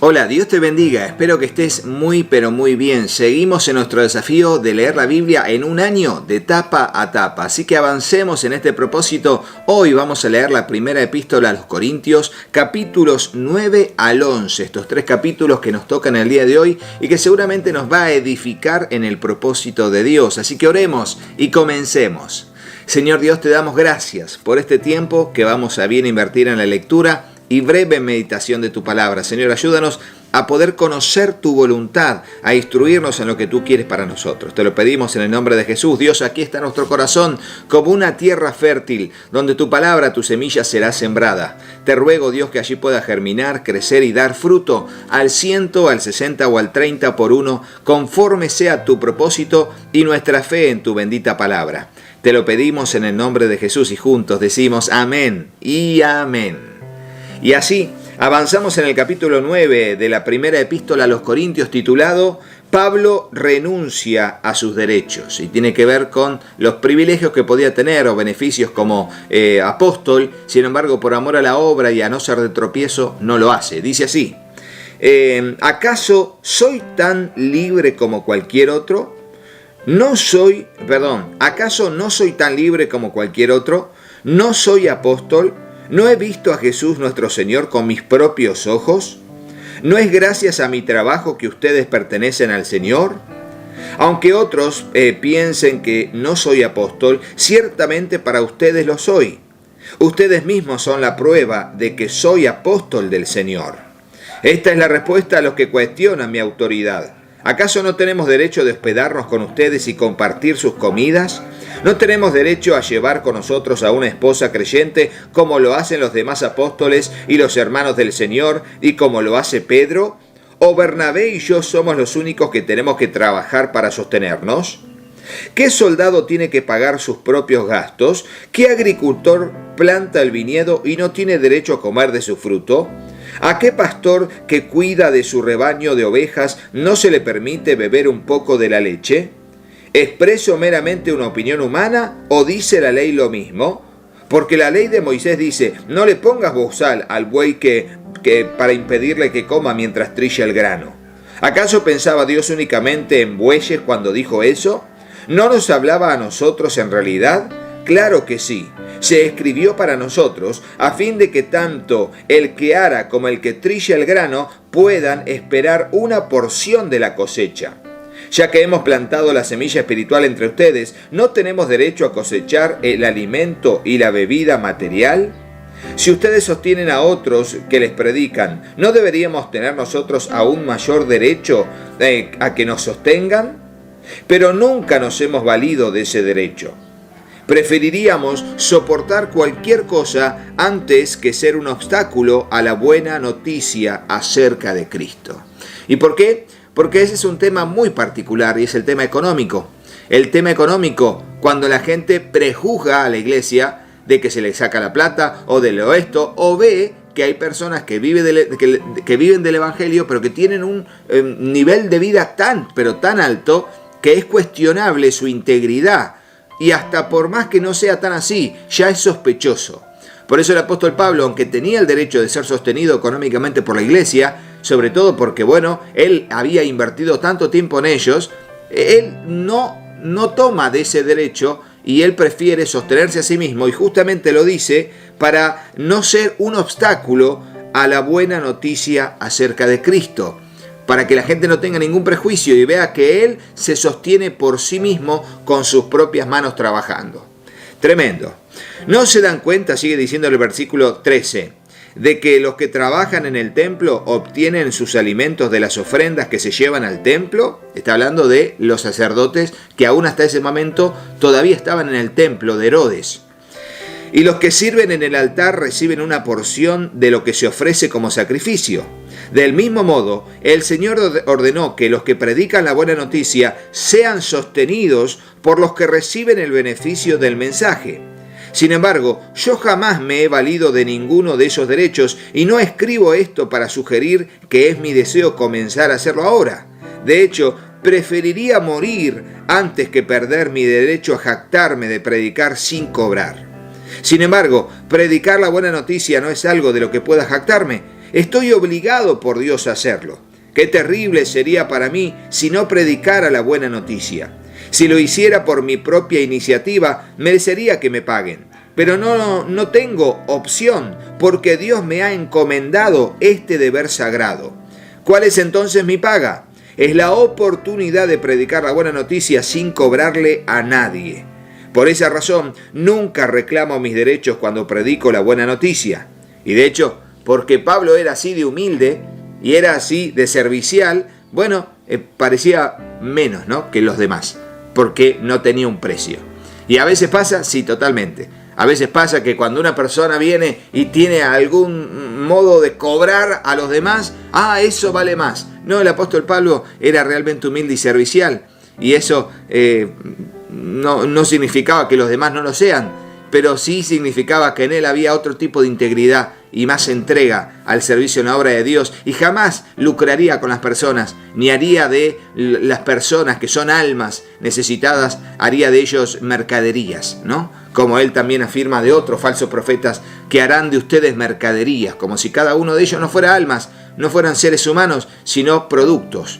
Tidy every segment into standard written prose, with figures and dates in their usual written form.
Hola, Dios te bendiga, espero que estés muy pero muy bien. Seguimos en nuestro desafío de leer la Biblia en un año de tapa a tapa, así que avancemos en este propósito. Hoy vamos a leer la primera epístola a los Corintios, capítulos 9 al 11, estos 3 capítulos que nos tocan el día de hoy y que seguramente nos va a edificar en el propósito de Dios. Así que oremos y comencemos. Señor Dios, te damos gracias por este tiempo que vamos a bien invertir en la lectura y breve meditación de tu palabra. Señor, ayúdanos a poder conocer tu voluntad, a instruirnos en lo que tú quieres para nosotros. Te lo pedimos en el nombre de Jesús. Dios, aquí está nuestro corazón como una tierra fértil, donde tu palabra, tu semilla será sembrada. Te ruego, Dios, que allí pueda germinar, crecer y dar fruto al 100, al 60 o al 30 por uno, conforme sea tu propósito y nuestra fe en tu bendita palabra. Te lo pedimos en el nombre de Jesús y juntos decimos amén y amén. Y así avanzamos en el capítulo 9 de la primera epístola a los Corintios, titulado Pablo renuncia a sus derechos, y tiene que ver con los privilegios que podía tener o beneficios como apóstol. Sin embargo, por amor a la obra y a no ser de tropiezo, no lo hace. Dice así: ¿acaso soy tan libre como cualquier otro? ¿Acaso no soy tan libre como cualquier otro? ¿No soy apóstol? ¿No he visto a Jesús nuestro Señor con mis propios ojos? ¿No es gracias a mi trabajo que ustedes pertenecen al Señor? Aunque otros piensen que no soy apóstol, ciertamente para ustedes lo soy. Ustedes mismos son la prueba de que soy apóstol del Señor. Esta es la respuesta a los que cuestionan mi autoridad. ¿Acaso no tenemos derecho de hospedarnos con ustedes y compartir sus comidas? ¿No tenemos derecho a llevar con nosotros a una esposa creyente como lo hacen los demás apóstoles y los hermanos del Señor y como lo hace Pedro? ¿O Bernabé y yo somos los únicos que tenemos que trabajar para sostenernos? ¿Qué soldado tiene que pagar sus propios gastos? ¿Qué agricultor planta el viñedo y no tiene derecho a comer de su fruto? ¿A qué pastor que cuida de su rebaño de ovejas no se le permite beber un poco de la leche? ¿Expreso meramente una opinión humana o dice la ley lo mismo? Porque la ley de Moisés dice: no le pongas bozal al buey que para impedirle que coma mientras trilla el grano. ¿Acaso pensaba Dios únicamente en bueyes cuando dijo eso? ¿No nos hablaba a nosotros en realidad? Claro que sí. Se escribió para nosotros a fin de que tanto el que ara como el que trilla el grano puedan esperar una porción de la cosecha. Ya que hemos plantado la semilla espiritual entre ustedes, ¿no tenemos derecho a cosechar el alimento y la bebida material? Si ustedes sostienen a otros que les predican, ¿no deberíamos tener nosotros aún mayor derecho a que nos sostengan? Pero nunca nos hemos valido de ese derecho. Preferiríamos soportar cualquier cosa antes que ser un obstáculo a la buena noticia acerca de Cristo. ¿Y por qué? Porque ese es un tema muy particular y es el tema económico. El tema económico, cuando la gente prejuzga a la iglesia de que se le saca la plata o de lo esto, o ve que hay personas que viven del evangelio pero que tienen un nivel de vida tan alto que es cuestionable su integridad. Y hasta por más que no sea tan así, ya es sospechoso. Por eso el apóstol Pablo, aunque tenía el derecho de ser sostenido económicamente por la iglesia, sobre todo porque, él había invertido tanto tiempo en ellos, él no toma de ese derecho y él prefiere sostenerse a sí mismo, y justamente lo dice para no ser un obstáculo a la buena noticia acerca de Cristo, para que la gente no tenga ningún prejuicio y vea que él se sostiene por sí mismo con sus propias manos trabajando. Tremendo. ¿No se dan cuenta, sigue diciendo el versículo 13, de que los que trabajan en el templo obtienen sus alimentos de las ofrendas que se llevan al templo? Está hablando de los sacerdotes que aún hasta ese momento todavía estaban en el templo de Herodes. Y los que sirven en el altar reciben una porción de lo que se ofrece como sacrificio. Del mismo modo, el Señor ordenó que los que predican la buena noticia sean sostenidos por los que reciben el beneficio del mensaje. Sin embargo, yo jamás me he valido de ninguno de esos derechos y no escribo esto para sugerir que es mi deseo comenzar a hacerlo ahora. De hecho, preferiría morir antes que perder mi derecho a jactarme de predicar sin cobrar. Sin embargo, predicar la buena noticia no es algo de lo que pueda jactarme. Estoy obligado por Dios a hacerlo. Qué terrible sería para mí si no predicara la buena noticia. Si lo hiciera por mi propia iniciativa, merecería que me paguen. Pero no tengo opción, porque Dios me ha encomendado este deber sagrado. ¿Cuál es entonces mi paga? Es la oportunidad de predicar la buena noticia sin cobrarle a nadie. Por esa razón, nunca reclamo mis derechos cuando predico la buena noticia. Y de hecho, porque Pablo era así de humilde y era así de servicial, parecía menos, ¿no?, que los demás, porque no tenía un precio. Y a veces pasa, sí, totalmente. A veces pasa que cuando una persona viene y tiene algún modo de cobrar a los demás, eso vale más. No, el apóstol Pablo era realmente humilde y servicial. Y eso no significaba que los demás no lo sean, pero sí significaba que en él había otro tipo de integridad y más entrega al servicio en la obra de Dios, y jamás lucraría con las personas, ni haría de las personas que son almas necesitadas, haría de ellos mercaderías, ¿no? Como él también afirma de otros falsos profetas, que harán de ustedes mercaderías, como si cada uno de ellos no fuera almas, no fueran seres humanos, sino productos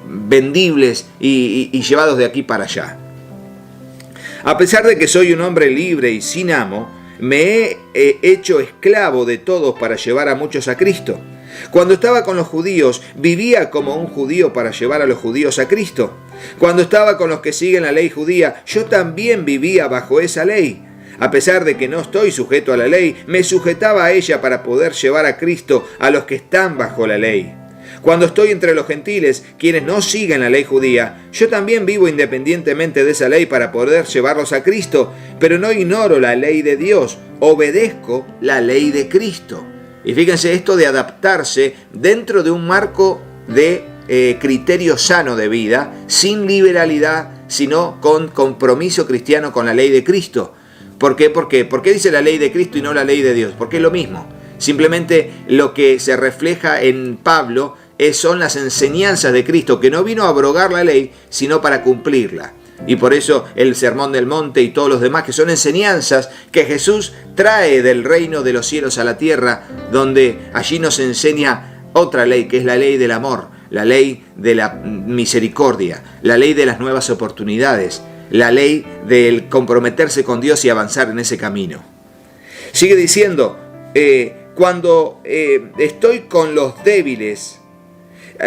vendibles y llevados de aquí para allá. A pesar de que soy un hombre libre y sin amo, me he hecho esclavo de todos para llevar a muchos a Cristo. Cuando estaba con los judíos, vivía como un judío para llevar a los judíos a Cristo. Cuando estaba con los que siguen la ley judía, yo también vivía bajo esa ley. A pesar de que no estoy sujeto a la ley, me sujetaba a ella para poder llevar a Cristo a los que están bajo la ley. Cuando estoy entre los gentiles, quienes no siguen la ley judía, yo también vivo independientemente de esa ley para poder llevarlos a Cristo, pero no ignoro la ley de Dios, obedezco la ley de Cristo. Y fíjense esto de adaptarse dentro de un marco de criterio sano de vida, sin liberalidad, sino con compromiso cristiano con la ley de Cristo. ¿Por qué? ¿Por qué dice la ley de Cristo y no la ley de Dios? Porque es lo mismo. Simplemente lo que se refleja en Pablo son las enseñanzas de Cristo, que no vino a abrogar la ley, sino para cumplirla. Y por eso el Sermón del Monte y todos los demás, que son enseñanzas que Jesús trae del reino de los cielos a la tierra, donde allí nos enseña otra ley, que es la ley del amor, la ley de la misericordia, la ley de las nuevas oportunidades, la ley del comprometerse con Dios y avanzar en ese camino. Sigue diciendo, cuando estoy con los débiles,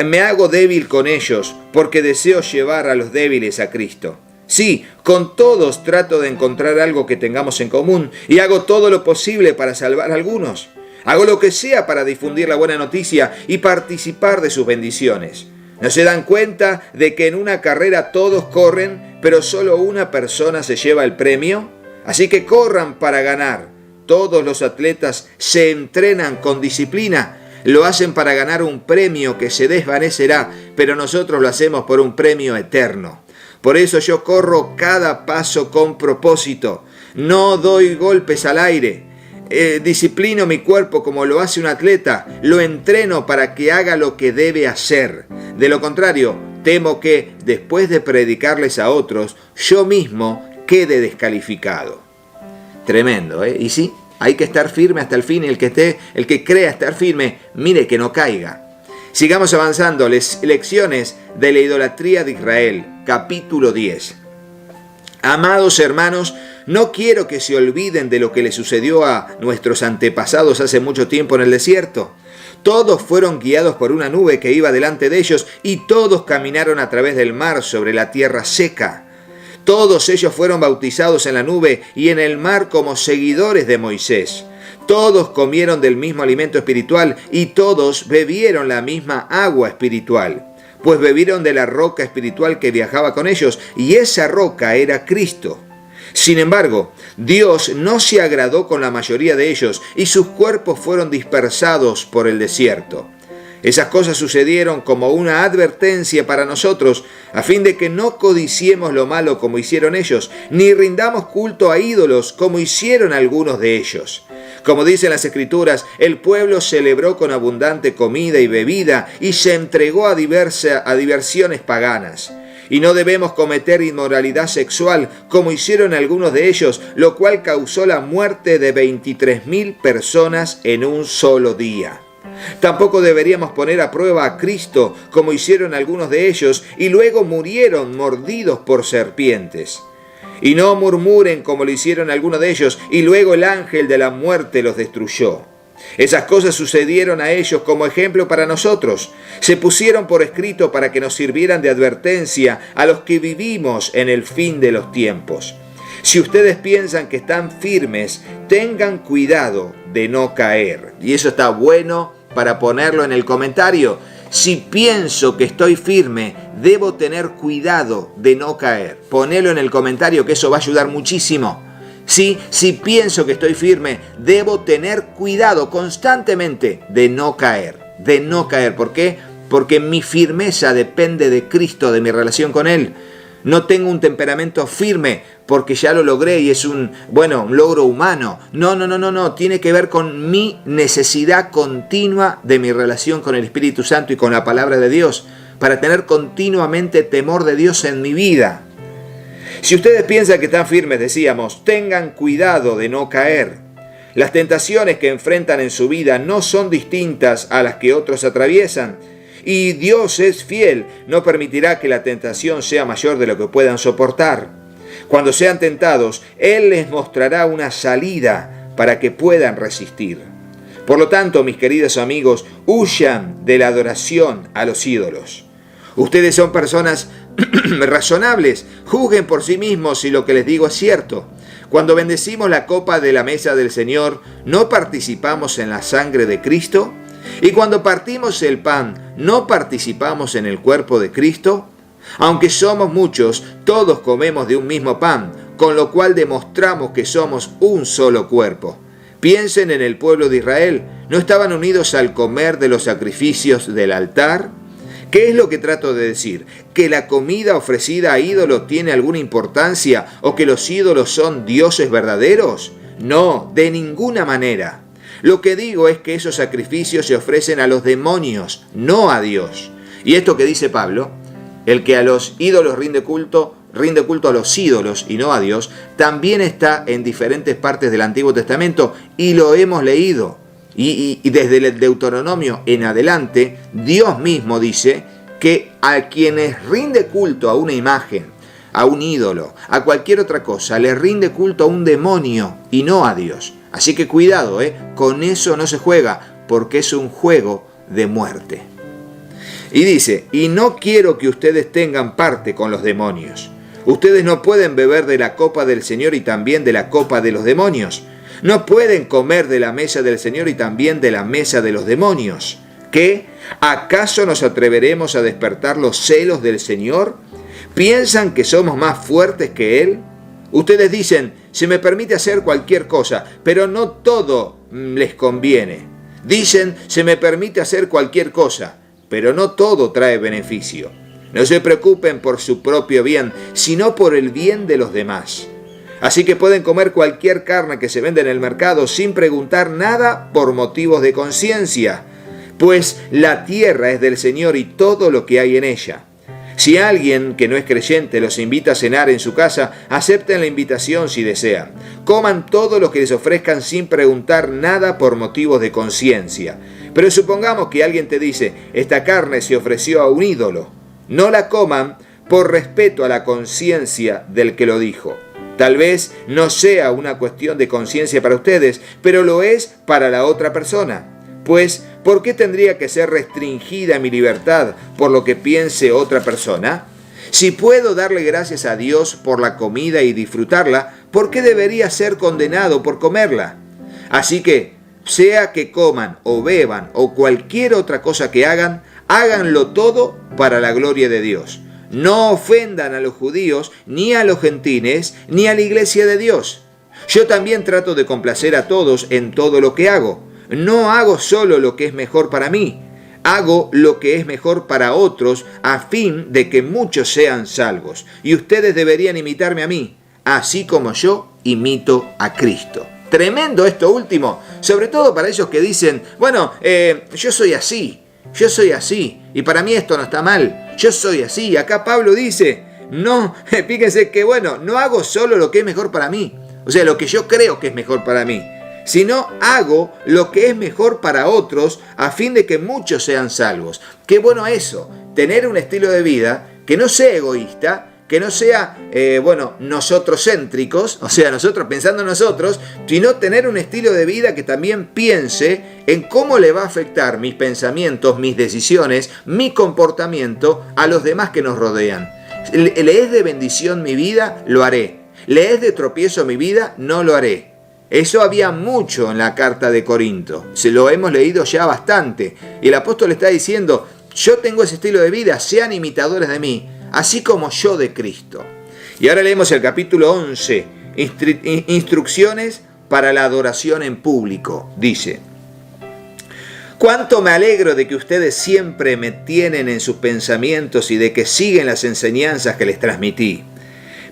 me hago débil con ellos, porque deseo llevar a los débiles a Cristo. Sí, con todos trato de encontrar algo que tengamos en común, y hago todo lo posible para salvar a algunos. Hago lo que sea para difundir la buena noticia y participar de sus bendiciones. ¿No se dan cuenta de que en una carrera todos corren, pero solo una persona se lleva el premio? Así que corran para ganar. Todos los atletas se entrenan con disciplina. Lo hacen para ganar un premio que se desvanecerá, pero nosotros lo hacemos por un premio eterno. Por eso yo corro cada paso con propósito. No doy golpes al aire. Disciplino mi cuerpo como lo hace un atleta. Lo entreno para que haga lo que debe hacer. De lo contrario, temo que, después de predicarles a otros, yo mismo quede descalificado. Tremendo, ¿eh? Y sí, hay que estar firme hasta el fin, y el que crea estar firme, mire que no caiga. Sigamos avanzando. Lecciones de la idolatría de Israel, capítulo 10. Amados hermanos, no quiero que se olviden de lo que le sucedió a nuestros antepasados hace mucho tiempo en el desierto. Todos fueron guiados por una nube que iba delante de ellos, y todos caminaron a través del mar sobre la tierra seca. Todos ellos fueron bautizados en la nube y en el mar como seguidores de Moisés. Todos comieron del mismo alimento espiritual y todos bebieron la misma agua espiritual, pues bebieron de la roca espiritual que viajaba con ellos, y esa roca era Cristo. Sin embargo, Dios no se agradó con la mayoría de ellos y sus cuerpos fueron dispersados por el desierto. Esas cosas sucedieron como una advertencia para nosotros, a fin de que no codiciemos lo malo como hicieron ellos, ni rindamos culto a ídolos como hicieron algunos de ellos. Como dicen las Escrituras, el pueblo celebró con abundante comida y bebida y se entregó a diversiones paganas. Y no debemos cometer inmoralidad sexual, como hicieron algunos de ellos, lo cual causó la muerte de 23.000 personas en un solo día. Tampoco deberíamos poner a prueba a Cristo, como hicieron algunos de ellos, y luego murieron mordidos por serpientes. Y no murmuren como lo hicieron algunos de ellos, y luego el ángel de la muerte los destruyó. Esas cosas sucedieron a ellos como ejemplo para nosotros. Se pusieron por escrito para que nos sirvieran de advertencia a los que vivimos en el fin de los tiempos. Si ustedes piensan que están firmes, tengan cuidado de no caer. Y eso está bueno para ponerlo en el comentario. Si pienso que estoy firme, debo tener cuidado de no caer. Ponelo en el comentario, que eso va a ayudar muchísimo. Sí, si pienso que estoy firme, debo tener cuidado constantemente de no caer. De no caer. ¿Por qué? Porque mi firmeza depende de Cristo, de mi relación con Él. No tengo un temperamento firme porque ya lo logré y es un logro humano. No. Tiene que ver con mi necesidad continua de mi relación con el Espíritu Santo y con la palabra de Dios, para tener continuamente temor de Dios en mi vida. Si ustedes piensan que están firmes, decíamos, tengan cuidado de no caer. Las tentaciones que enfrentan en su vida no son distintas a las que otros atraviesan. Y Dios es fiel, no permitirá que la tentación sea mayor de lo que puedan soportar. Cuando sean tentados, Él les mostrará una salida para que puedan resistir. Por lo tanto, mis queridos amigos, huyan de la adoración a los ídolos. Ustedes son personas razonables, juzguen por sí mismos si lo que les digo es cierto. Cuando bendecimos la copa de la mesa del Señor, ¿no participamos en la sangre de Cristo? Y cuando partimos el pan, ¿no participamos en el cuerpo de Cristo? Aunque somos muchos, todos comemos de un mismo pan, con lo cual demostramos que somos un solo cuerpo. Piensen en el pueblo de Israel, ¿no estaban unidos al comer de los sacrificios del altar? ¿Qué es lo que trato de decir? ¿Que la comida ofrecida a ídolos tiene alguna importancia o que los ídolos son dioses verdaderos? No, de ninguna manera. Lo que digo es que esos sacrificios se ofrecen a los demonios, no a Dios. Y esto que dice Pablo, el que a los ídolos rinde culto a los ídolos y no a Dios, también está en diferentes partes del Antiguo Testamento y lo hemos leído. Y desde el Deuteronomio en adelante, Dios mismo dice que a quienes rinde culto a una imagen, a un ídolo, a cualquier otra cosa, le rinde culto a un demonio y no a Dios. Así que cuidado, con eso no se juega, porque es un juego de muerte. Y dice, y no quiero que ustedes tengan parte con los demonios. Ustedes no pueden beber de la copa del Señor y también de la copa de los demonios. No pueden comer de la mesa del Señor y también de la mesa de los demonios. ¿Qué? ¿Acaso nos atreveremos a despertar los celos del Señor? ¿Piensan que somos más fuertes que Él? Ustedes dicen, se me permite hacer cualquier cosa, pero no todo les conviene. Dicen, se me permite hacer cualquier cosa, pero no todo trae beneficio. No se preocupen por su propio bien, sino por el bien de los demás. Así que pueden comer cualquier carne que se vende en el mercado sin preguntar nada por motivos de conciencia, pues la tierra es del Señor y todo lo que hay en ella. Si alguien que no es creyente los invita a cenar en su casa, acepten la invitación si desean. Coman todo lo que les ofrezcan sin preguntar nada por motivos de conciencia. Pero supongamos que alguien te dice, esta carne se ofreció a un ídolo. No la coman por respeto a la conciencia del que lo dijo. Tal vez no sea una cuestión de conciencia para ustedes, pero lo es para la otra persona. Pues, ¿por qué tendría que ser restringida mi libertad por lo que piense otra persona? Si puedo darle gracias a Dios por la comida y disfrutarla, ¿por qué debería ser condenado por comerla? Así que, sea que coman o beban o cualquier otra cosa que hagan, háganlo todo para la gloria de Dios. No ofendan a los judíos, ni a los gentiles, ni a la iglesia de Dios. Yo también trato de complacer a todos en todo lo que hago. No hago solo lo que es mejor para mí, hago lo que es mejor para otros a fin de que muchos sean salvos. Y ustedes deberían imitarme a mí, así como yo imito a Cristo. Tremendo esto último, sobre todo para ellos que dicen, yo soy así, y para mí esto no está mal. yo soy así. Acá Pablo dice, no, fíjense que bueno, no hago solo lo que es mejor para mí, o sea, lo que yo creo que es mejor para mí, sino hago lo que es mejor para otros a fin de que muchos sean salvos. Qué bueno eso, tener un estilo de vida que no sea egoísta, que no sea, nosotros céntricos, o sea, nosotros pensando en nosotros, sino tener un estilo de vida que también piense en cómo le va a afectar mis pensamientos, mis decisiones, mi comportamiento a los demás que nos rodean. ¿Le es de bendición mi vida? Lo haré. ¿Le es de tropiezo mi vida? No lo haré. Eso había mucho en la carta de Corinto. Se lo hemos leído ya bastante. Y el apóstol está diciendo, yo tengo ese estilo de vida, sean imitadores de mí, así como yo de Cristo. Y ahora leemos el capítulo 11, instrucciones para la adoración en público. Dice, cuánto me alegro de que ustedes siempre me tienen en sus pensamientos y de que siguen las enseñanzas que les transmití.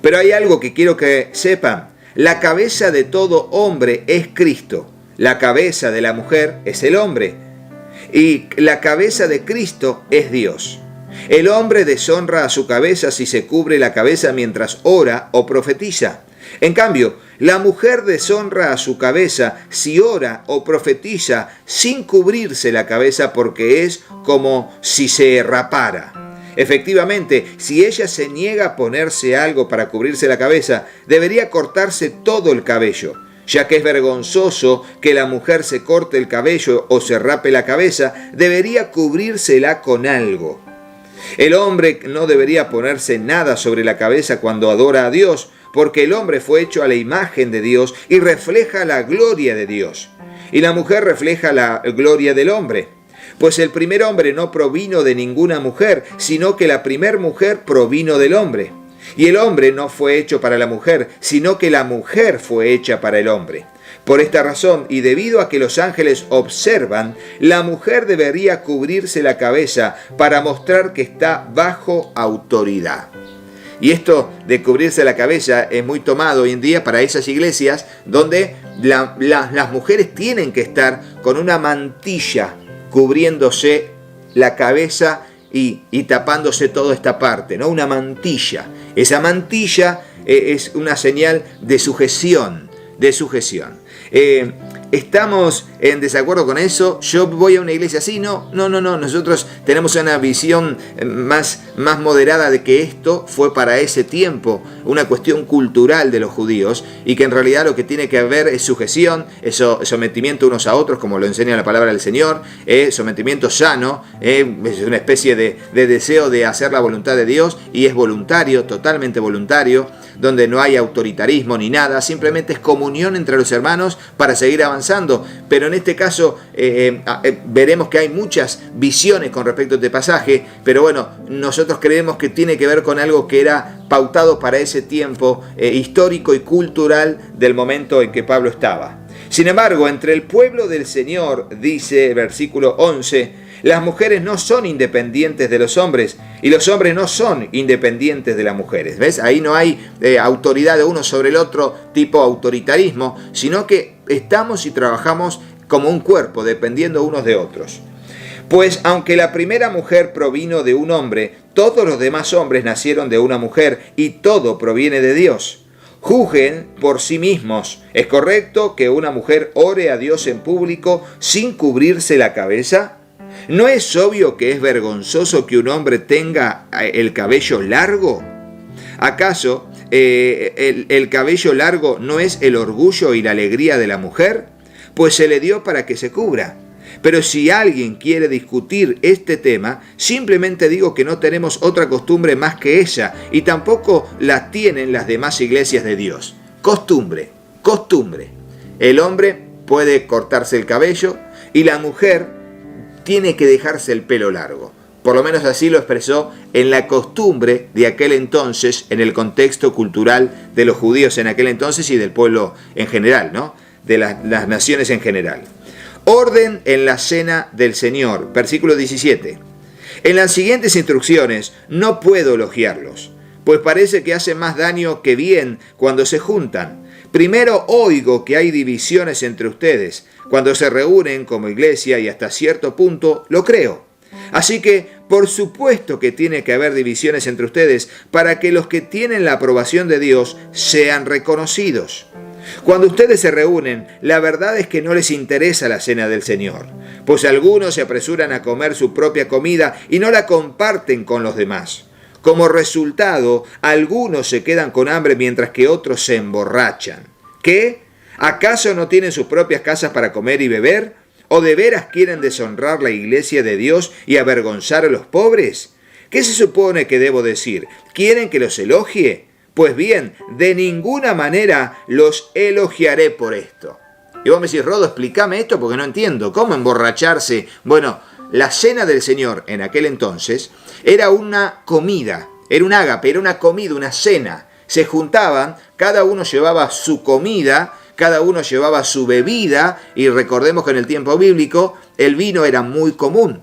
Pero hay algo que quiero que sepan. La cabeza de todo hombre es Cristo. La cabeza de la mujer es el hombre. Y la cabeza de Cristo es Dios. El hombre deshonra a su cabeza si se cubre la cabeza mientras ora o profetiza. En cambio, la mujer deshonra a su cabeza si ora o profetiza sin cubrirse la cabeza, porque es como si se rapara. Efectivamente, si ella se niega a ponerse algo para cubrirse la cabeza, debería cortarse todo el cabello, ya que es vergonzoso que la mujer se corte el cabello o se rape la cabeza, debería cubrírsela con algo. El hombre no debería ponerse nada sobre la cabeza cuando adora a Dios, porque el hombre fue hecho a la imagen de Dios y refleja la gloria de Dios, y la mujer refleja la gloria del hombre. Pues el primer hombre no provino de ninguna mujer, sino que la primer mujer provino del hombre. Y el hombre no fue hecho para la mujer, sino que la mujer fue hecha para el hombre. Por esta razón, y debido a que los ángeles observan, la mujer debería cubrirse la cabeza para mostrar que está bajo autoridad. Y esto de cubrirse la cabeza es muy tomado hoy en día para esas iglesias donde las mujeres tienen que estar con una mantilla cubriéndose la cabeza y tapándose toda esta parte, ¿no? Una mantilla. Esa mantilla es una señal de sujeción, ¿Estamos en desacuerdo con eso? ¿Yo voy a una iglesia así? No. Nosotros tenemos una visión más moderada de que esto fue para ese tiempo una cuestión cultural de los judíos y que en realidad lo que tiene que haber es sujeción, sometimiento unos a otros, como lo enseña la palabra del Señor, sometimiento sano, es una especie de deseo de hacer la voluntad de Dios y es voluntario, totalmente voluntario, donde no hay autoritarismo ni nada, simplemente es comunión entre los hermanos para seguir avanzando. Pero en este caso veremos que hay muchas visiones con respecto a este pasaje, pero bueno, nosotros creemos que tiene que ver con algo que era pautado para ese tiempo histórico y cultural del momento en que Pablo estaba. Sin embargo, entre el pueblo del Señor, dice el versículo 11, las mujeres no son independientes de los hombres y los hombres no son independientes de las mujeres. ¿Ves? Ahí no hay autoridad de uno sobre el otro, tipo autoritarismo, sino que estamos y trabajamos como un cuerpo, dependiendo unos de otros. Pues aunque la primera mujer provino de un hombre, todos los demás hombres nacieron de una mujer y todo proviene de Dios. Juzguen por sí mismos. ¿Es correcto que una mujer ore a Dios en público sin cubrirse la cabeza? ¿No es obvio que es vergonzoso que un hombre tenga el cabello largo? ¿Acaso el cabello largo no es el orgullo y la alegría de la mujer? Pues se le dio para que se cubra. Pero si alguien quiere discutir este tema, simplemente digo que no tenemos otra costumbre más que ella, y tampoco la tienen las demás iglesias de Dios. Costumbre. El hombre puede cortarse el cabello y la mujer tiene que dejarse el pelo largo. Por lo menos así lo expresó en la costumbre de aquel entonces, en el contexto cultural de los judíos en aquel entonces y del pueblo en general, ¿no? De las naciones en general. Orden en la cena del Señor, versículo 17. En las siguientes instrucciones no puedo elogiarlos, pues parece que hace más daño que bien cuando se juntan. Primero oigo que hay divisiones entre ustedes. Cuando se reúnen como iglesia y hasta cierto punto lo creo. Así que, por supuesto que tiene que haber divisiones entre ustedes para que los que tienen la aprobación de Dios sean reconocidos. Cuando ustedes se reúnen, la verdad es que no les interesa la cena del Señor, pues algunos se apresuran a comer su propia comida y no la comparten con los demás. Como resultado, algunos se quedan con hambre mientras que otros se emborrachan. ¿Qué? ¿Acaso no tienen sus propias casas para comer y beber? ¿O de veras quieren deshonrar la iglesia de Dios y avergonzar a los pobres? ¿Qué se supone que debo decir? ¿Quieren que los elogie? Pues bien, de ninguna manera los elogiaré por esto. Y vos me decís, Rodo, explícame esto porque no entiendo. ¿Cómo emborracharse? Bueno, la cena del Señor en aquel entonces era una comida, era un ágape, era una comida, una cena. Se juntaban, cada uno llevaba su comida, cada uno llevaba su bebida, y recordemos que en el tiempo bíblico el vino era muy común,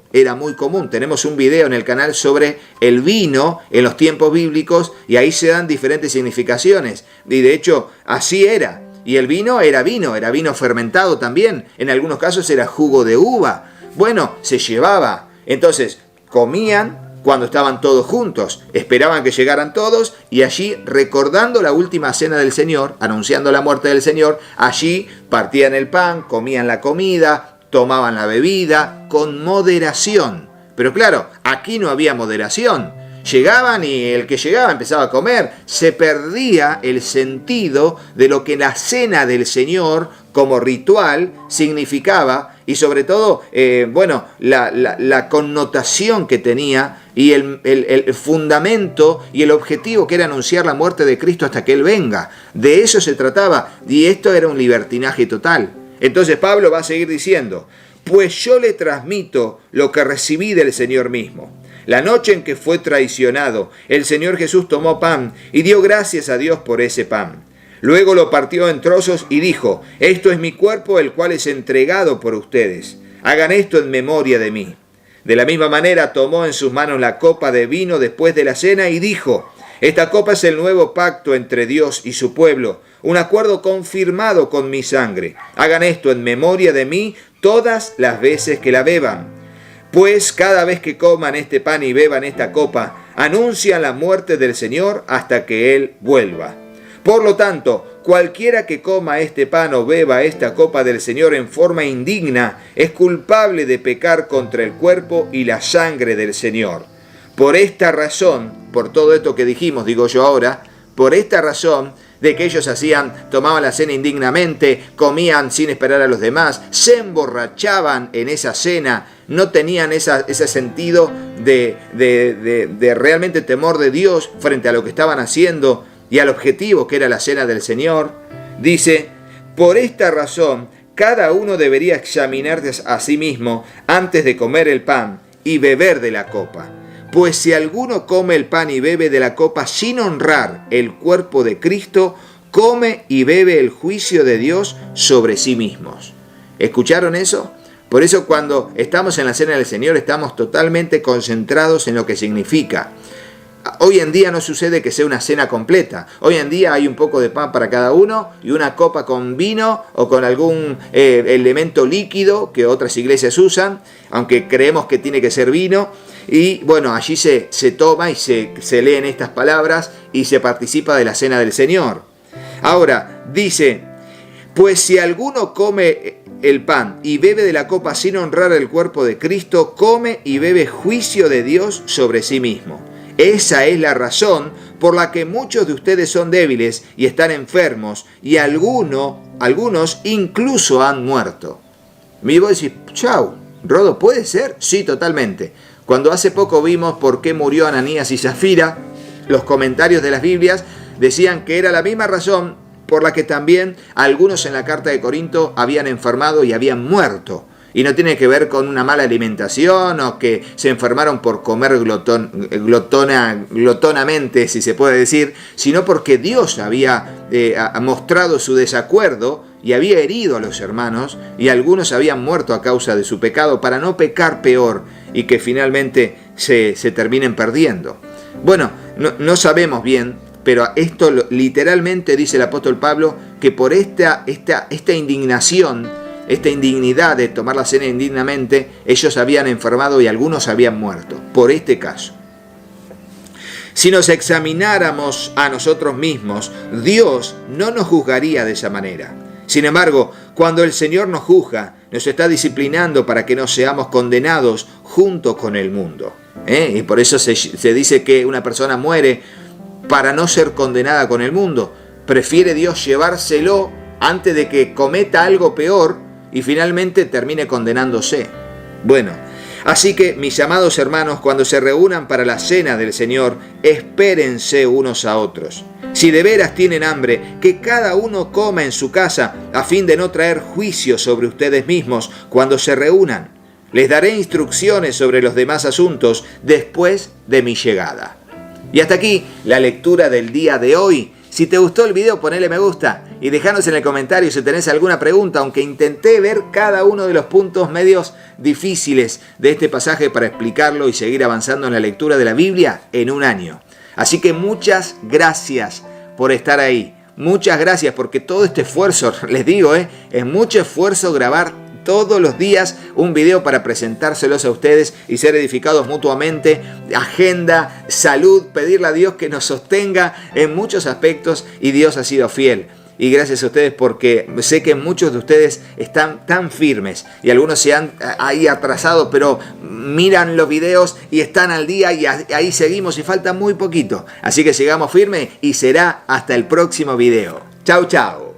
Tenemos un video en el canal sobre el vino en los tiempos bíblicos y ahí se dan diferentes significaciones. Y de hecho, así era. Y el vino era vino fermentado también. En algunos casos era jugo de uva. Bueno, se llevaba. Entonces, comían cuando estaban todos juntos, esperaban que llegaran todos y allí, recordando la última cena del Señor, anunciando la muerte del Señor, allí partían el pan, comían la comida, tomaban la bebida con moderación. Pero claro, aquí no había moderación. Llegaban y el que llegaba empezaba a comer. Se perdía el sentido de lo que la cena del Señor como ritual significaba y sobre todo, la connotación que tenía y el fundamento y el objetivo que era anunciar la muerte de Cristo hasta que Él venga. De eso se trataba y esto era un libertinaje total. Entonces Pablo va a seguir diciendo, pues yo le transmito lo que recibí del Señor mismo. La noche en que fue traicionado, el Señor Jesús tomó pan y dio gracias a Dios por ese pan. Luego lo partió en trozos y dijo, esto es mi cuerpo, el cual es entregado por ustedes. Hagan esto en memoria de mí. De la misma manera tomó en sus manos la copa de vino después de la cena y dijo, esta copa es el nuevo pacto entre Dios y su pueblo, un acuerdo confirmado con mi sangre. Hagan esto en memoria de mí todas las veces que la beban. Pues cada vez que coman este pan y beban esta copa, anuncian la muerte del Señor hasta que Él vuelva. Por lo tanto, cualquiera que coma este pan o beba esta copa del Señor en forma indigna es culpable de pecar contra el cuerpo y la sangre del Señor. Por esta razón, por todo esto que dijimos, digo yo ahora, por esta razón de que ellos tomaban la cena indignamente, comían sin esperar a los demás, se emborrachaban en esa cena, no tenían ese sentido de realmente temor de Dios frente a lo que estaban haciendo y al objetivo que era la cena del Señor. Dice, por esta razón, cada uno debería examinarse a sí mismo antes de comer el pan y beber de la copa. Pues si alguno come el pan y bebe de la copa sin honrar el cuerpo de Cristo, come y bebe el juicio de Dios sobre sí mismos. ¿Escucharon eso? Por eso cuando estamos en la cena del Señor estamos totalmente concentrados en lo que significa. Hoy en día no sucede que sea una cena completa. Hoy en día hay un poco de pan para cada uno y una copa con vino o con algún elemento líquido que otras iglesias usan, aunque creemos que tiene que ser vino. Y bueno, allí se toma y se leen estas palabras y se participa de la cena del Señor. Ahora, dice, pues si alguno come el pan y bebe de la copa sin honrar el cuerpo de Cristo, come y bebe juicio de Dios sobre sí mismo. Esa es la razón por la que muchos de ustedes son débiles y están enfermos y algunos incluso han muerto. Y vos decís, chau, Rodo, ¿puede ser? Sí, totalmente. Cuando hace poco vimos por qué murió Ananías y Zafira, los comentarios de las Biblias decían que era la misma razón por la que también algunos en la carta de Corinto habían enfermado y habían muerto. Y no tiene que ver con una mala alimentación o que se enfermaron por comer glotonamente, si se puede decir, sino porque Dios había mostrado su desacuerdo y había herido a los hermanos y algunos habían muerto a causa de su pecado para no pecar peor y que finalmente se terminen perdiendo. Bueno, no sabemos bien, pero esto literalmente dice el apóstol Pablo que por esta indignación esta indignidad de tomar la cena indignamente, ellos habían enfermado y algunos habían muerto, por este caso. Si nos examináramos a nosotros mismos, Dios no nos juzgaría de esa manera. Sin embargo, cuando el Señor nos juzga, nos está disciplinando para que no seamos condenados junto con el mundo. Y por eso se dice que una persona muere para no ser condenada con el mundo. Prefiere Dios llevárselo antes de que cometa algo peor y finalmente termine condenándose. Bueno, así que mis amados hermanos, cuando se reúnan para la cena del Señor, espérense unos a otros. Si de veras tienen hambre, que cada uno coma en su casa, a fin de no traer juicio sobre ustedes mismos cuando se reúnan. Les daré instrucciones sobre los demás asuntos después de mi llegada. Y hasta aquí la lectura del día de hoy. Si te gustó el video, ponele me gusta y dejanos en el comentario si tenés alguna pregunta, aunque intenté ver cada uno de los puntos medios difíciles de este pasaje para explicarlo y seguir avanzando en la lectura de la Biblia en un año. Así que muchas gracias por estar ahí. Muchas gracias porque todo este esfuerzo, les digo, es mucho esfuerzo grabar todos los días un video para presentárselos a ustedes y ser edificados mutuamente. Agenda, salud, pedirle a Dios que nos sostenga en muchos aspectos y Dios ha sido fiel. Y gracias a ustedes porque sé que muchos de ustedes están tan firmes y algunos se han ahí atrasado, pero miran los videos y están al día y ahí seguimos y falta muy poquito. Así que sigamos firmes y será hasta el próximo video. Chau, chau.